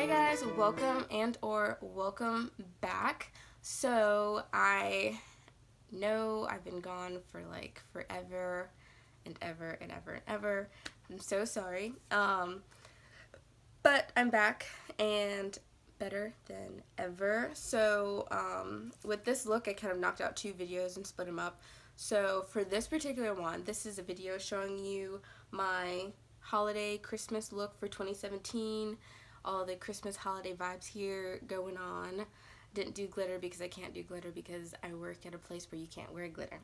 Hey guys, welcome and/or welcome back. So I know I've been gone for like forever and ever and ever and ever. I'm so sorry. But I'm back and better than ever. So with this look, I kind of knocked out two videos and split them up. So for this particular one, this is a video showing you my holiday Christmas look for 2017. All the Christmas holiday vibes here going on. Didn't do glitter because I can't do glitter because I work at a place where you can't wear glitter.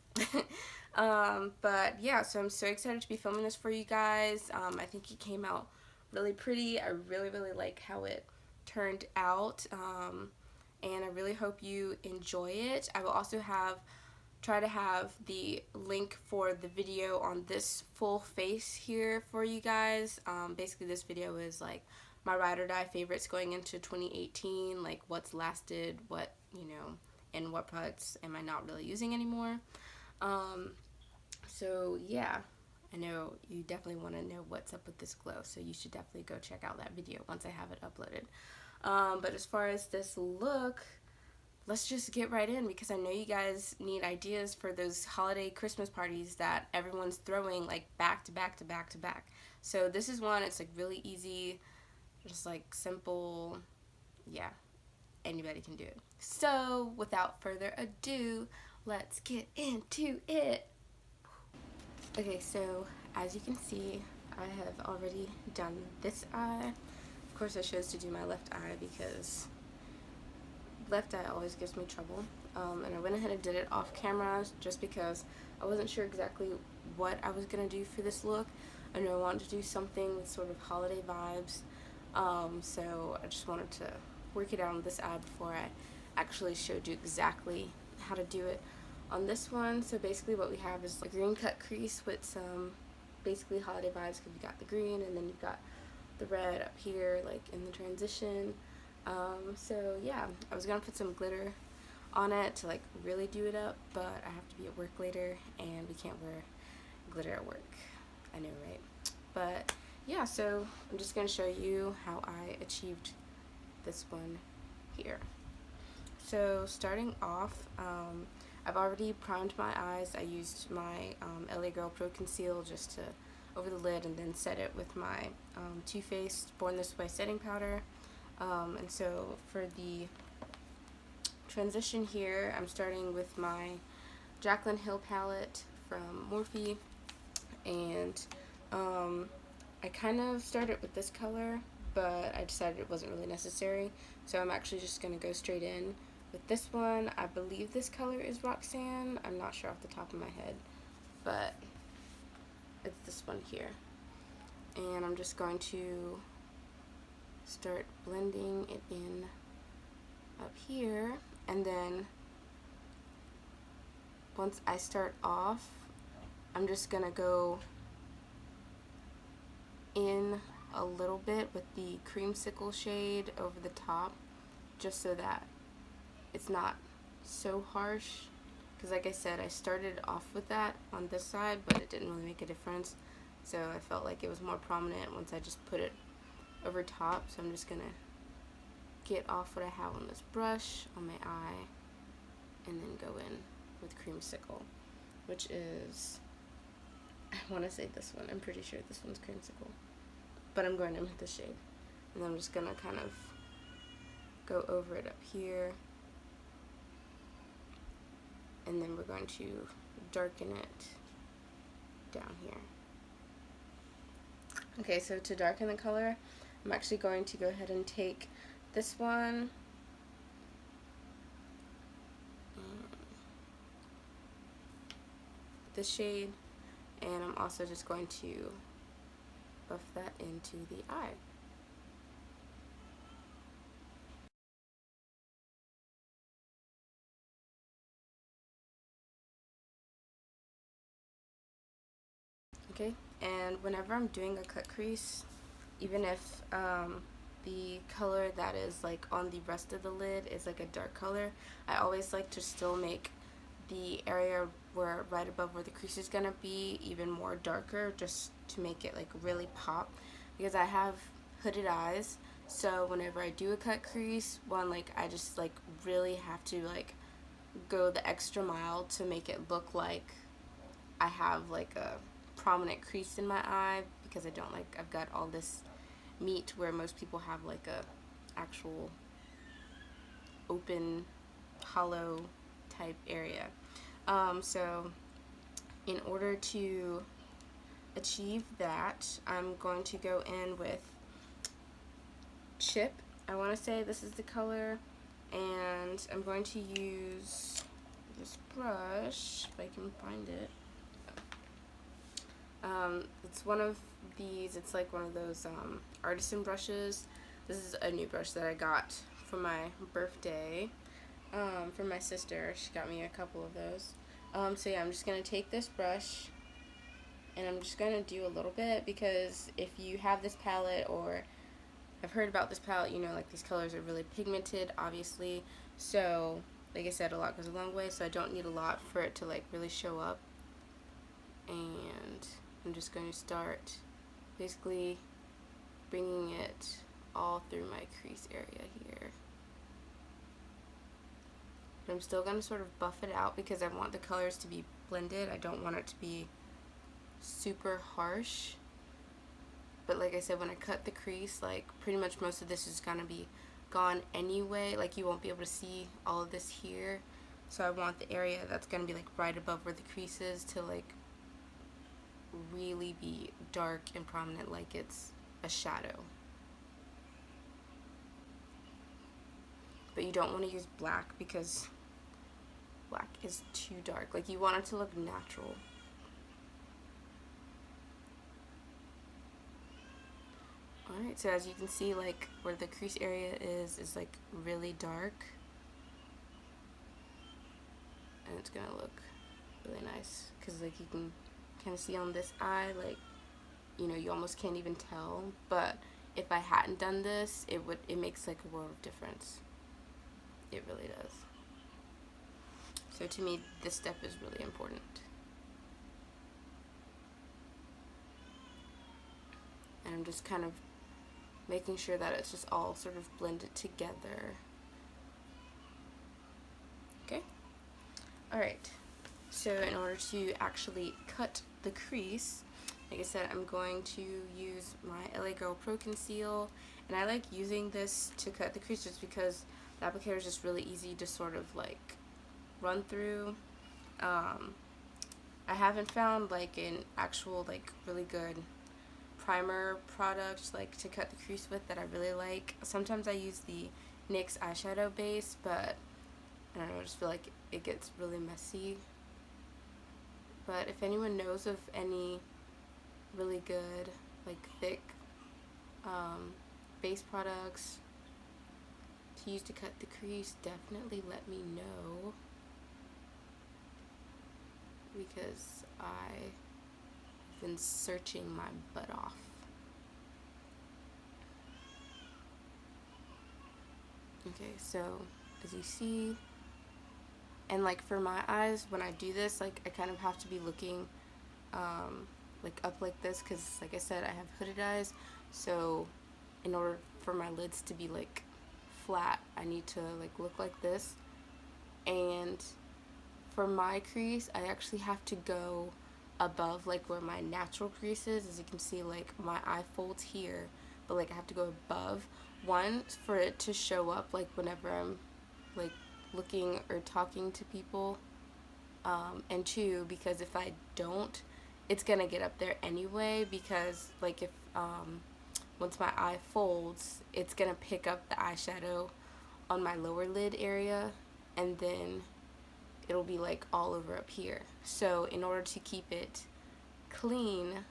But yeah, so I'm so excited to be filming this for you guys. I think it came out really pretty. I really like how it turned out, and I really hope you enjoy it. I will also try to have the link for the video on this full face here for you guys. Basically this video is like my ride or die favorites going into 2018, like what's lasted, what, and what products am I not really using anymore. So yeah, I know you definitely want to know what's up with this glow, so you should definitely go check out that video once I have it uploaded. But as far as this look, let's just get right in because I know you guys need ideas for those holiday Christmas parties that everyone's throwing like back to back to back to back. So this is one, it's like really easy, just like simple, yeah, anybody can do it. So without further ado, let's get into it. Okay, so as you can see, I have already done this eye. Of course I chose to do my left eye because left eye always gives me trouble. And I went ahead and did it off camera just because I wasn't sure exactly what I was going to do for this look. I know I wanted to do something with sort of holiday vibes. So I just wanted to work it out on this eye before I actually showed you exactly how to do it on this one. So basically what we have is a green cut crease with some basically holiday vibes because you've got the green and then you've got the red up here like in the transition. So yeah, I was gonna put some glitter on it to like really do it up, but I have to be at work later and we can't wear glitter at work. I know, right? But yeah, so I'm just gonna show you how I achieved this one here. So starting off, I've already primed my eyes. I used my LA Girl Pro Conceal just to over the lid and then set it with my Too Faced Born This Way setting powder. And so for the transition here, I'm starting with my Jaclyn Hill palette from Morphe, and I kind of started with this color, but I decided it wasn't really necessary, so I'm actually just going to go straight in with this one. I believe this color is Roxanne. I'm not sure off the top of my head, but it's this one here. And I'm just going to start blending it in up here, and then once I start off, I'm just gonna go in a little bit with the creamsicle shade over the top just so that it's not so harsh, because like I said, I started off with that on this side but it didn't really make a difference, so I felt like it was more prominent once I just put it over top. So I'm just gonna get off what I have on this brush on my eye and then go in with creamsicle, which is, I want to say this one, I'm pretty sure this one's creamsicle, but I'm going in with the shade, and then I'm just gonna kind of go over it up here, and then we're going to darken it down here. Okay, so to darken the color, I'm actually going to go ahead and take this one, this shade, and I'm also just going to buff that into the eye. Okay, and whenever I'm doing a cut crease, even if the color that is like on the rest of the lid is like a dark color, I always like to still make the area where right above where the crease is gonna be even more darker, just to make it like really pop, because I have hooded eyes, So whenever I do a cut crease, one, like, I just like really have to like go the extra mile to make it look like I have like a prominent crease in my eye, because I don't like, I've got all this meat where most people have like a actual open hollow type area. So in order to achieve that, I'm going to go in with Chip. I want to say this is the color, and I'm going to use this brush if I can find it. It's one of these, it's like one of those artisan brushes. This is a new brush that I got for my birthday from my sister. She got me a couple of those. So yeah, I'm just going to take this brush and I'm just going to do a little bit, because if you have this palette, or I've heard about this palette, you know, like, these colors are really pigmented, obviously. So like I said, a lot goes a long way, so I don't need a lot for it to like really show up. And I'm just going to start basically bringing it all through my crease area here. But I'm still going to sort of buff it out because I want the colors to be blended. I don't want it to be super harsh. But like I said, when I cut the crease, like, pretty much most of this is going to be gone anyway. Like, you won't be able to see all of this here. So I want the area that's going to be like right above where the crease is to like really be dark and prominent, like it's a shadow. But you don't want to use black because black is too dark. Like, you want it to look natural. Alright, so as you can see, like, where the crease area is like really dark. And it's gonna look really nice, because like you can kind of see on this eye, like, you know, you almost can't even tell. But if I hadn't done this, it makes like a world of difference. It really does. So to me, this step is really important. And I'm just kind of making sure that it's just all sort of blended together. Okay? Alright, so in order to actually cut the crease, like I said, I'm going to use my LA Girl Pro Conceal, and I like using this to cut the crease just because the applicator is just really easy to sort of like run through. I haven't found like an actual like really good primer product like to cut the crease with that I really like. Sometimes I use the NYX eyeshadow base, but I don't know, I just feel like it gets really messy. But if anyone knows of any really good like thick base products to use to cut the crease, definitely let me know, because I've been searching my butt off. Okay, so as you see, and like for my eyes, when I do this, like I kind of have to be looking like up like this, because like I said, I have hooded eyes, so in order for my lids to be like flat, I need to like look like this. And for my crease, I actually have to go above like where my natural crease is. As you can see, like my eye folds here, but like I have to go above, one, for it to show up like whenever I'm like looking or talking to people, and two, because if I don't, it's gonna get up there anyway, because like if once my eye folds, it's gonna pick up the eyeshadow on my lower lid area, and then it'll be like all over up here. So in order to keep it clean,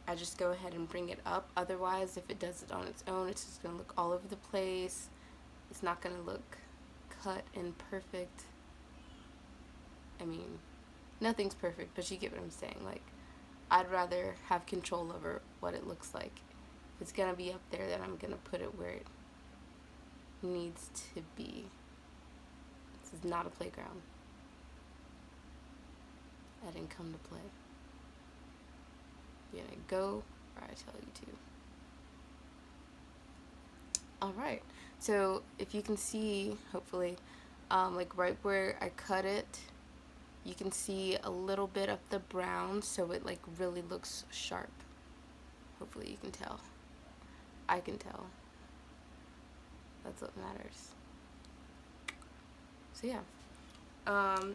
I just go ahead and bring it up. Otherwise, if it does it on its own, it's just gonna look all over the place. It's not gonna look cut and perfect. I mean, nothing's perfect, but you get what I'm saying. Like, I'd rather have control over what it looks like. If it's gonna be up there, then I'm gonna put it where it needs to be. This is not a playground. I didn't come to play. You're gonna go where I tell you to. Alright, so if you can see, hopefully, like right where I cut it, you can see a little bit of the brown, so it like really looks sharp. Hopefully you can tell. I can tell. That's what matters. So yeah.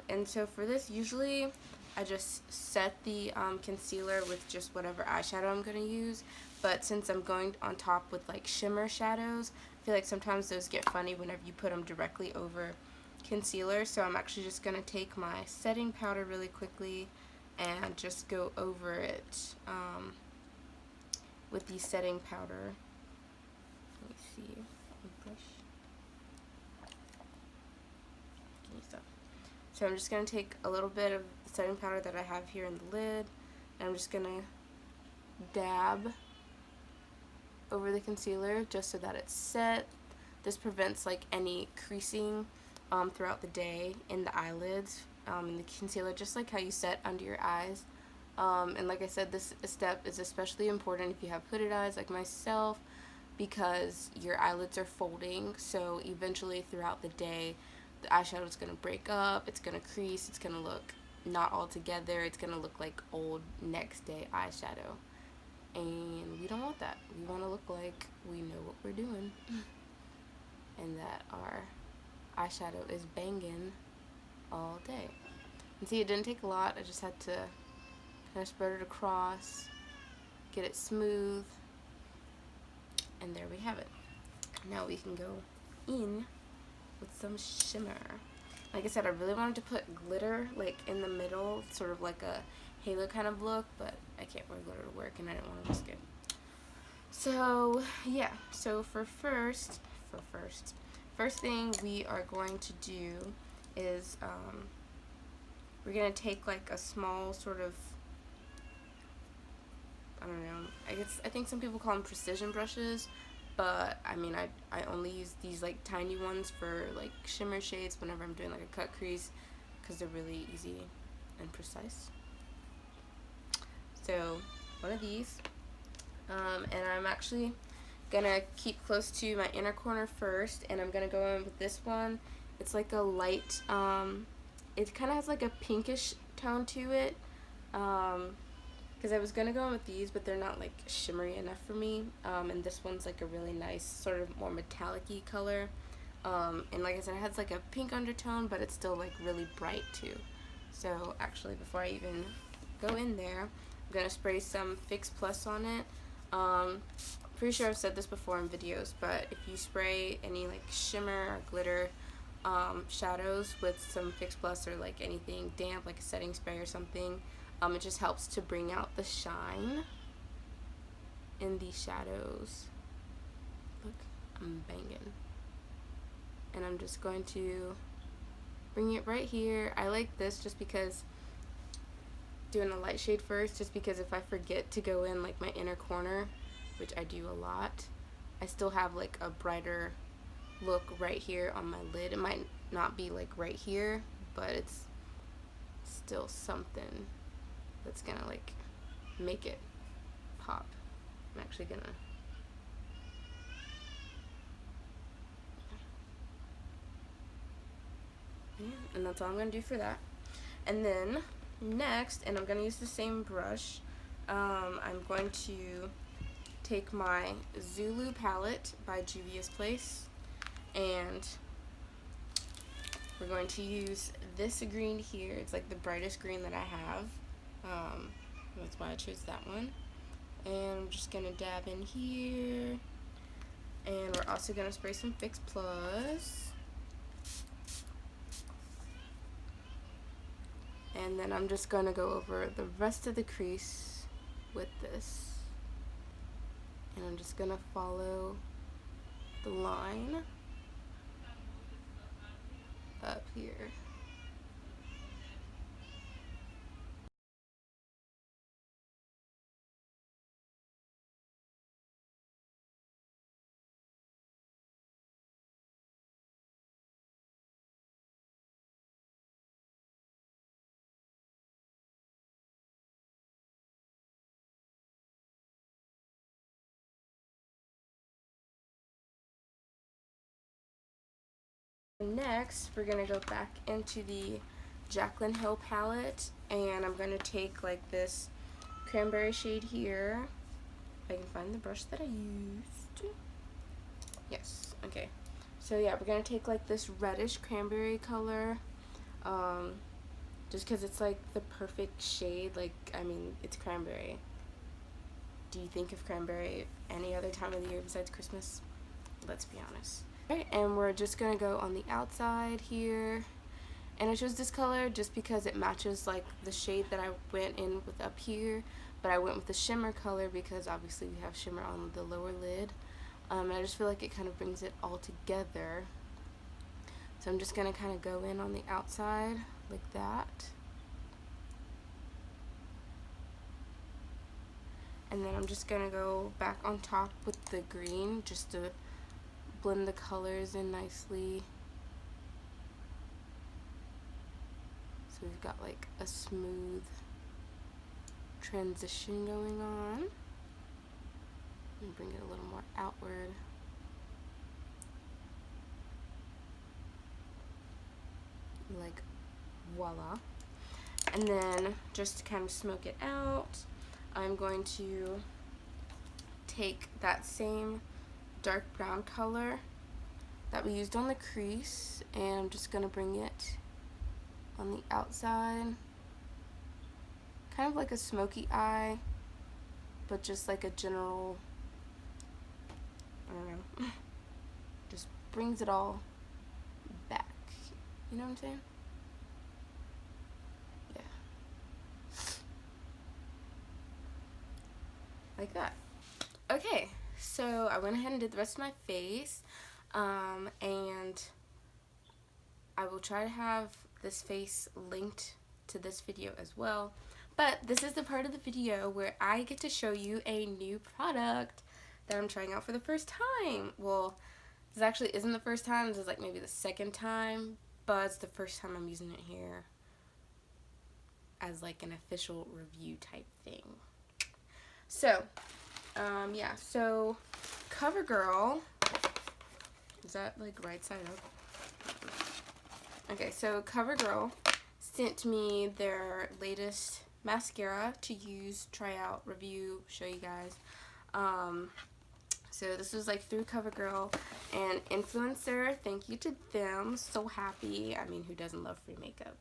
And so for this, usually I just set the concealer with just whatever eyeshadow I'm going to use. But since I'm going on top with like shimmer shadows, I feel like sometimes those get funny whenever you put them directly over concealer. So I'm actually just going to take my setting powder really quickly and just go over it with the setting powder. Let me see. Brush. So I'm just going to take a little bit of the setting powder that I have here in the lid, and I'm just going to dab over the concealer just so that it's set. This prevents like any creasing throughout the day in the eyelids in the concealer, just like how you set under your eyes. And like I said, this step is especially important if you have hooded eyes like myself, because your eyelids are folding, so eventually throughout the day the eyeshadow is going to break up, it's going to crease, it's going to look not all together, it's going to look like old next day eyeshadow. And we don't want that. We want to look like we know what we're doing and that our eyeshadow is banging all day. And see, it didn't take a lot. I just had to kind of spread it across, get it smooth, and there we have it. Now we can go in with some shimmer. Like I said, I really wanted to put glitter like in the middle, sort of like a halo kind of look, but I can't wear glitter to work and I didn't want to risk it. So yeah, so first thing we are going to do is we're gonna take like a small sort of, I don't know, I think some people call them precision brushes, but I mean I only use these like tiny ones for like shimmer shades whenever I'm doing like a cut crease, because they're really easy and precise. So one of these, and I'm actually gonna keep close to my inner corner first, and I'm gonna go in with this one. It's like a light, it kind of has like a pinkish tone to it, because I was gonna go in with these, but they're not like shimmery enough for me, and this one's like a really nice sort of more metallic-y color, and like I said, it has like a pink undertone, but it's still like really bright too. So actually, before I even go in there, I'm gonna spray some Fix Plus on it. Pretty sure I've said this before in videos, but if you spray any like shimmer or glitter shadows with some Fix Plus or like anything damp, like a setting spray or something, it just helps to bring out the shine in the shadows. Look, I'm banging. And I'm just going to bring it right here. I like this just because, doing a light shade first, just because if I forget to go in like my inner corner, which I do a lot, I still have like a brighter look right here on my lid. It might not be like right here, but it's still something that's gonna like make it pop. I'm actually gonna, yeah, and that's all I'm gonna do for that. And then next, and I'm gonna use the same brush, I'm going to take my Zulu palette by Juvia's Place, and we're going to use this green here. It's like the brightest green that I have. That's why I chose that one. And I'm just gonna dab in here, and we're also gonna spray some Fix Plus. And then I'm just gonna go over the rest of the crease with this, and I'm just gonna follow the line up here. Next, we're going to go back into the Jaclyn Hill palette, and I'm going to take like this cranberry shade here. If I can find the brush that I used. Yes, okay. So yeah, we're going to take like this reddish cranberry color, just because it's like the perfect shade. Like, I mean, it's cranberry. Do you think of cranberry any other time of the year besides Christmas? Let's be honest. Alright, and we're just going to go on the outside here. And I chose this color just because it matches like the shade that I went in with up here. But I went with the shimmer color because obviously we have shimmer on the lower lid. And I just feel like it kind of brings it all together. So I'm just going to kind of go in on the outside like that. And then I'm just going to go back on top with the green just to blend the colors in nicely. So we've got like a smooth transition going on. And bring it a little more outward. Like voila. And then just to kind of smoke it out, I'm going to take that same dark brown color that we used on the crease, and I'm just going to bring it on the outside. Kind of like a smoky eye, but just like a general, I don't know, just brings it all back. You know what I'm saying? Yeah. Like that. Okay, so I went ahead and did the rest of my face, and I will try to have this face linked to this video as well. But this is the part of the video where I get to show you a new product that I'm trying out for the first time. Well, this actually isn't the first time. This is like maybe the second time, but it's the first time I'm using it here as like an official review type thing. So, yeah, so CoverGirl, is that like right side up? Okay, so CoverGirl sent me their latest mascara to use, try out, review, show you guys. So this was like through CoverGirl and influencer. Thank you to them. So happy. I mean, who doesn't love free makeup?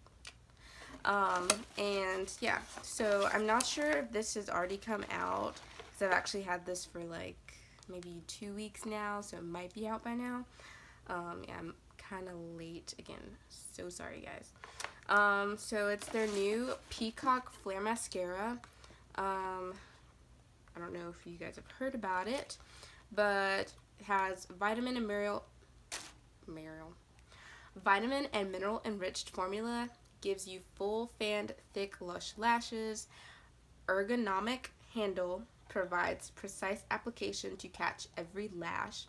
And yeah, so I'm not sure if this has already come out because I've actually had this for like maybe 2 weeks now, so it might be out by now. Yeah, I'm kind of late again. So sorry, guys. So it's their new Peacock Flare Mascara. I don't know if you guys have heard about it, but it has vitamin and mineral enriched formula, gives you full fanned thick lush lashes, ergonomic handle, provides precise application to catch every lash,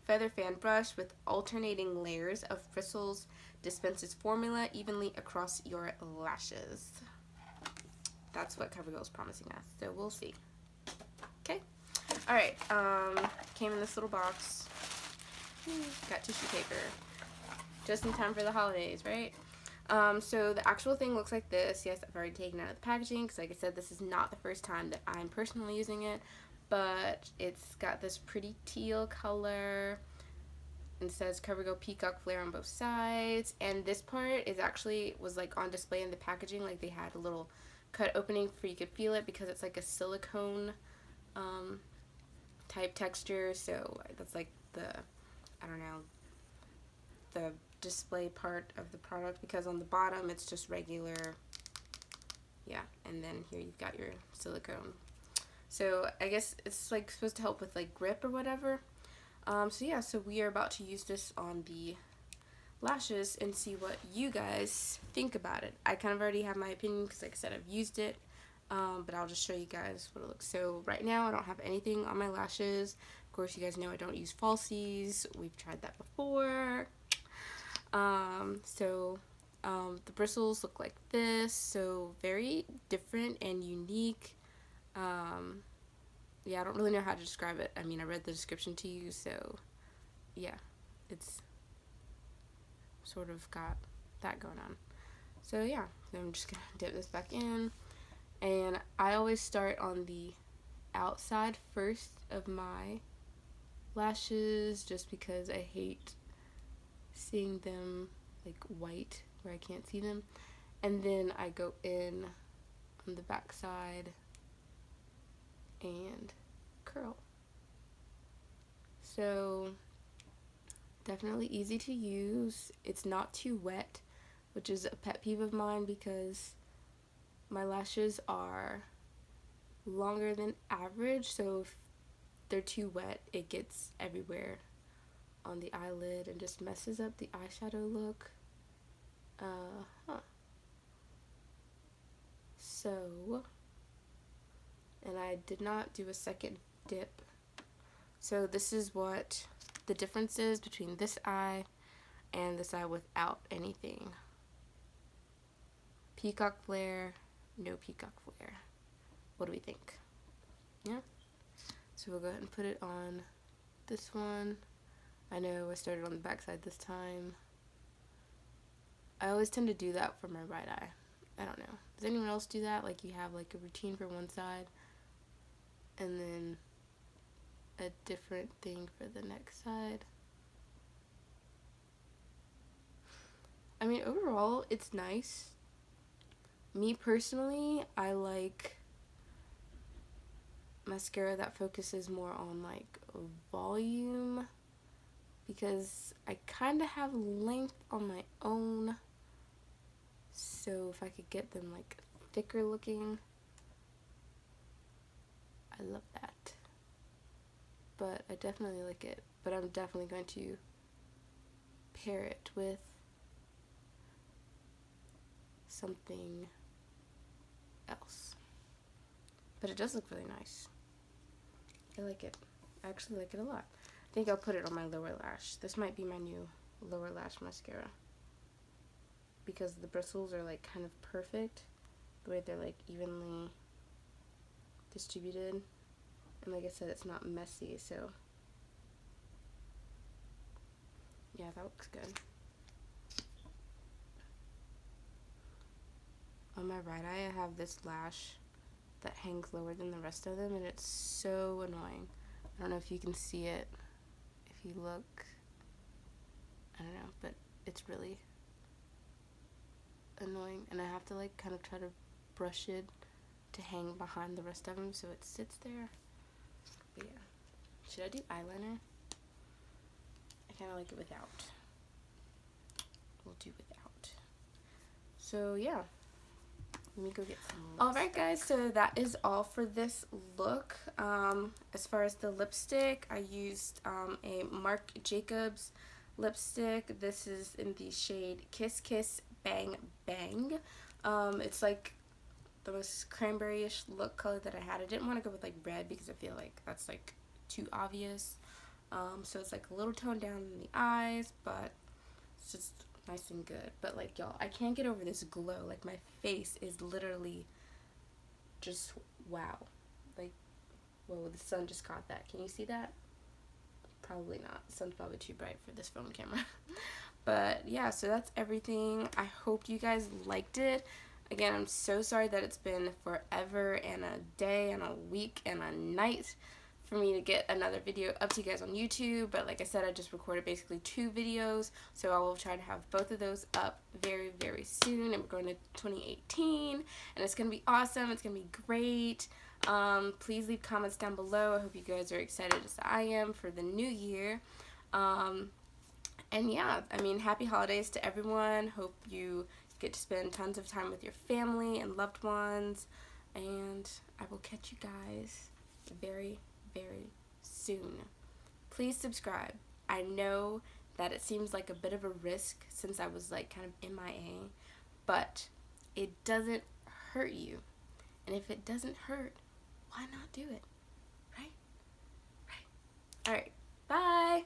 feather fan brush with alternating layers of bristles, dispenses formula evenly across your lashes. That's what CoverGirl is promising us, so we'll see. Okay. Alright, came in this little box. Got tissue paper. Just in time for the holidays, right? So the actual thing looks like this. Yes, I've already taken it out of the packaging because, like I said, this is not the first time that I'm personally using it. But it's got this pretty teal color. It says CoverGirl Peacock Flare on both sides. And this part was like on display in the packaging. Like they had a little cut opening for you could feel it because it's like a silicone type texture. So that's like the, I don't know, the display part of the product, because on the bottom it's just regular, yeah, and then here you've got your silicone. So I guess it's like supposed to help with like grip or whatever. So yeah, so we are about to use this on the lashes and see what you guys think about it. I kind of already have my opinion because, like I said, I've used it, but I'll just show you guys what it looks. So right now I don't have anything on my lashes. Of course, you guys know I don't use falsies. We've tried that before. The bristles look like this, so very different and unique. Yeah, I don't really know how to describe it. I mean, I read the description to you, so yeah, it's sort of got that going on. So yeah, I'm just gonna dip this back in, and I always start on the outside first of my lashes just because I hate seeing them like white where I can't see them, and then I go in on the back side and curl. So definitely easy to use. It's not too wet, which is a pet peeve of mine because my lashes are longer than average, so if they're too wet, it gets everywhere on the eyelid and just messes up the eyeshadow look. So, and I did not do a second dip. So this is what the difference is between this eye and this eye without anything. Peacock flare, no peacock flare. What do we think? Yeah? So we'll go ahead and put it on this one. I know I started on the back side this time. I always tend to do that for my right eye. I don't know. Does anyone else do that? Like you have like a routine for one side and then a different thing for the next side? I mean, overall, it's nice. Me personally, I like mascara that focuses more on like volume because I kind of have length on my own, so if I could get them like thicker looking, I love that. But I definitely like it, but I'm definitely going to pair it with something else. But it does look really nice. I like it. I actually like it a lot. I think I'll put it on my lower lash. This might be my new lower lash mascara because the bristles are like kind of perfect, the way they're like evenly distributed, and like I said, it's not messy, so yeah, that looks good. On my right eye, I have this lash that hangs lower than the rest of them, and it's so annoying. I don't know if you can see it if you look. I don't know, but it's really annoying, and I have to like kind of try to brush it to hang behind the rest of them so it sits there. But yeah, should I do eyeliner? I kind of like it without. We'll do without. So yeah, let me go get some lipstick. Alright guys, so that is all for this look. As far as the lipstick, I used a Marc Jacobs lipstick. This is in the shade Kiss Kiss Bang Bang. It's like the most cranberry-ish look color that I had. I didn't want to go with like red because I feel like that's like too obvious. So it's like a little toned down in the eyes, but it's just nice and good. But like y'all, I can't get over this glow. Like my face is literally just wow. Like, whoa, the sun just caught that. Can you see that? Probably not. The sun's probably too bright for this phone camera. But yeah, so that's everything. I hope you guys liked it. Again, I'm so sorry that it's been forever and a day and a week and a night for me to get another video up to you guys on YouTube, but like I said, I just recorded basically 2 videos, so I will try to have both of those up very, very soon, and we're going to 2018, and it's going to be awesome. It's going to be great. Please leave comments down below. I hope you guys are excited as I am for the new year. And yeah, I mean, happy holidays to everyone. Hope you get to spend tons of time with your family and loved ones, and I will catch you guys very, very soon. Please subscribe. I know that it seems like a bit of a risk since I was like kind of MIA, but it doesn't hurt you. And if it doesn't hurt, why not do it? Right? Right. All right. Bye.